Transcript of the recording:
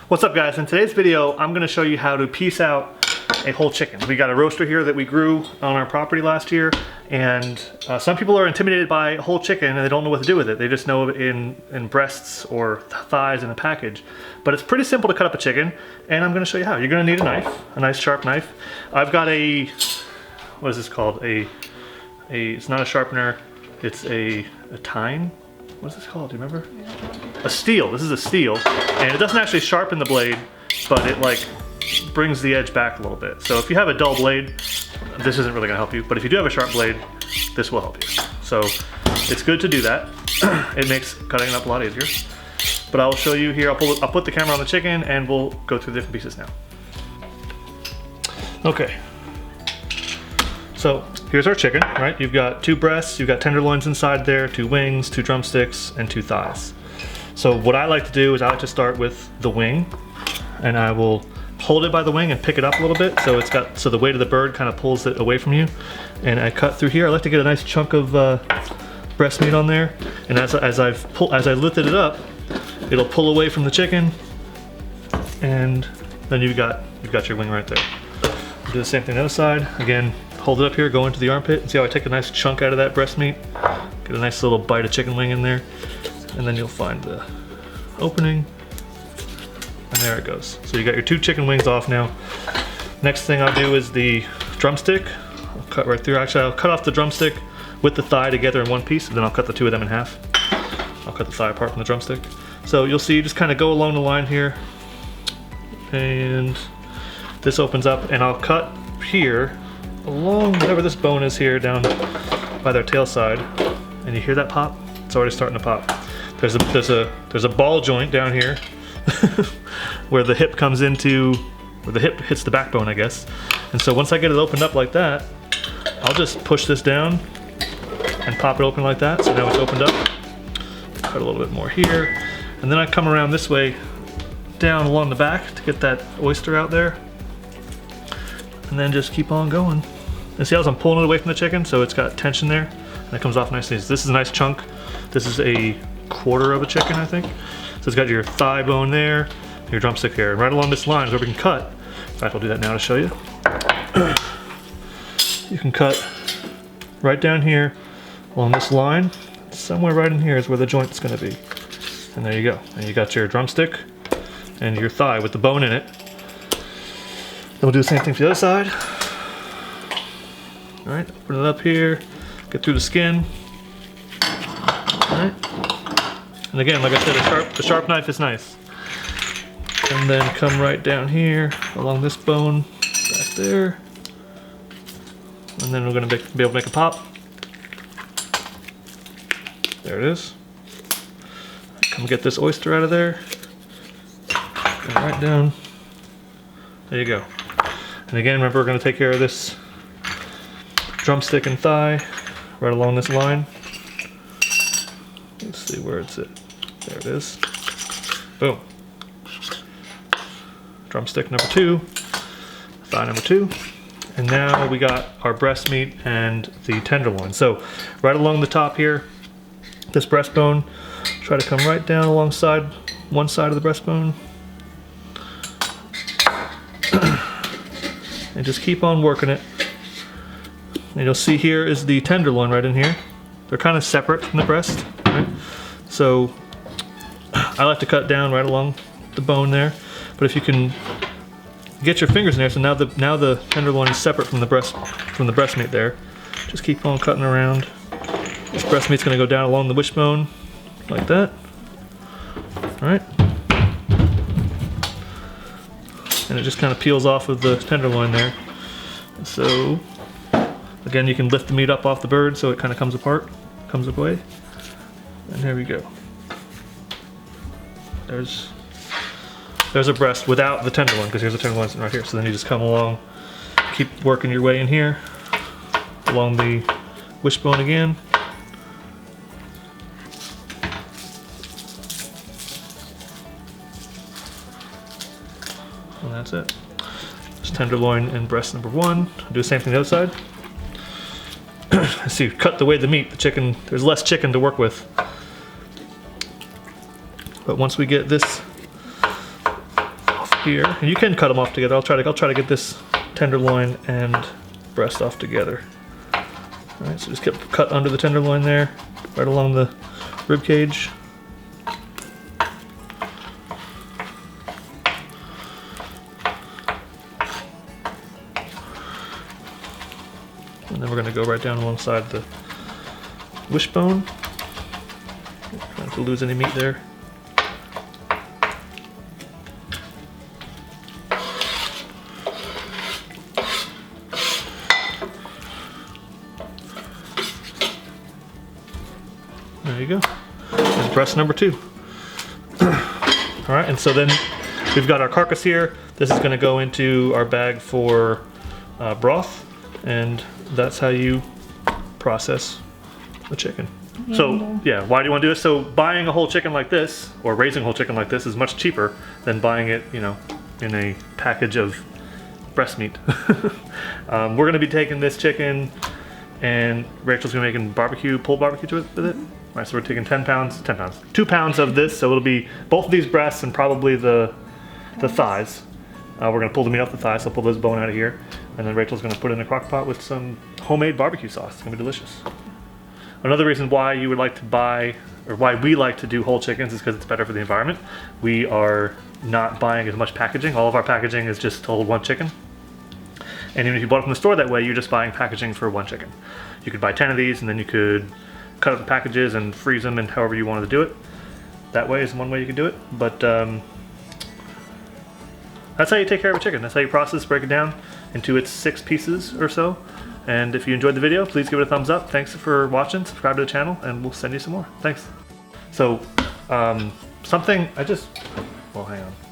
What's up guys? In today's video, I'm gonna show you how to piece out a whole chicken. We got a roaster here that we grew on our property last year, and some people are intimidated by a whole chicken and they don't know what to do with it. They just know it in breasts or thighs in a package. But it's pretty simple to cut up a chicken, and I'm gonna show you how. You're gonna need a knife, a nice sharp knife. I've got a, what is this called? It's not a sharpener, it's a tine. What is this called? Do you remember? A steel. This is a steel, and it doesn't actually sharpen the blade, but it like brings the edge back a little bit. So if you have a dull blade, this isn't really gonna help you, but if you do have a sharp blade, this will help you. So it's good to do that. It makes cutting it up a lot easier. But I'll show you here. I'll put the camera on the chicken and we'll go through the different pieces now. Okay. So here's our chicken, right? You've got 2 breasts, you've got tenderloins inside there, 2 wings, 2 drumsticks, and 2 thighs. So what I like to do is I like to start with the wing, and I will hold it by the wing and pick it up a little bit so the weight of the bird kind of pulls it away from you. And I cut through here. I like to get a nice chunk of breast meat on there, and as I lifted it up, it'll pull away from the chicken, and then you've got your wing right there. Do the same thing on the other side. Again, hold it up here, go into the armpit, and see how I take a nice chunk out of that breast meat? Get a nice little bite of chicken wing in there, and then you'll find the opening, and there it goes. So you got your 2 chicken wings off now. Next thing I'll do is the drumstick. I'll cut right through. Actually, I'll cut off the drumstick with the thigh together in one piece, and then I'll cut the 2 of them in half. I'll cut the thigh apart from the drumstick. So you'll see, you just kind of go along the line here, and this opens up, and I'll cut here along whatever this bone is here down by their tail side, and you hear that pop? It's already starting to pop. There's a ball joint down here where the hip comes into, where the hip hits the backbone, I guess. And so once I get it opened up like that, I'll just push this down and pop it open like that. So now it's opened up. Cut a little bit more here, and then I come around this way down along the back to get that oyster out there, and then just keep on going. And see how I'm pulling it away from the chicken, so it's got tension there, and it comes off nicely. This is a nice chunk. This is a 1/4 of a chicken, I think. So it's got your thigh bone there, your drumstick here, and right along this line is where we can cut. In fact, I'll do that now to show you. You can cut right down here along this line. Somewhere right in here is where the joint's gonna be. And there you go. And you got your drumstick and your thigh with the bone in it. Then we'll do the same thing for the other side. All right, open it up here, get through the skin. All right. And again, like I said, the sharp knife is nice. And then come right down here along this bone back there. And then we're gonna be able to make a pop. There it is. Come get this oyster out of there. Go right down. There you go. And again, remember, we're going to take care of this drumstick and thigh right along this line. Let's see where it's at. There it is. Boom. Drumstick number 2, thigh number 2. And now we got our breast meat and the tenderloin. So right along the top here, this breastbone, try to come right down alongside one side of the breastbone. And just keep on working it. And you'll see here is the tenderloin right in here. They're kind of separate from the breast, right? So I like to cut down right along the bone there. But if you can get your fingers in there, so now the tenderloin is separate from the breast meat there. Just keep on cutting around. This breast meat's gonna go down along the wishbone, like that. All right. And it just kind of peels off of the tenderloin there. So, again, you can lift the meat up off the bird so it kind of comes apart, comes away. And there we go. There's a breast without the tenderloin, because here's the tenderloin right here. So then you just come along, keep working your way in here, along the wishbone again. And that's it. It's tenderloin and breast number 1. Do the same thing the other side. See, cut the way the meat, the chicken, there's less chicken to work with. But once we get this here. And you can cut them off together. I'll try to get this tenderloin and breast off together. All right, so just cut under the tenderloin there, right along the rib cage. And then we're going to go right down alongside the wishbone. Trying to lose any meat there. There you go. And breast number 2. All right, and so then we've got our carcass here. This is going to go into our bag for broth, and that's how you process the chicken. So yeah, why do you want to do this? So buying a whole chicken like this, or raising a whole chicken like this, is much cheaper than buying it, you know, in a package of breast meat. We're going to be taking this chicken, and Rachel's going to be making pulled barbecue with it. All right, so we're taking 2 pounds of this. So it'll be both of these breasts and probably the thighs. We're going to pull the meat off the thighs, so I'll pull this bone out of here. And then Rachel's going to put it in a crock pot with some homemade barbecue sauce. It's going to be delicious. Another reason why you would like to buy, or why we like to do whole chickens, is because it's better for the environment. We are not buying as much packaging. All of our packaging is just to hold 1 chicken. And even if you bought it from the store that way, you're just buying packaging for 1 chicken. You could buy 10 of these, and then you could cut up the packages and freeze them and however you wanted to do it. That way is one way you can do it. But that's how you take care of a chicken. That's how you process, break it down into its 6 pieces or so. And if you enjoyed the video, please give it a thumbs up. Thanks for watching, subscribe to the channel, and we'll send you some more. Thanks. So, well, hang on.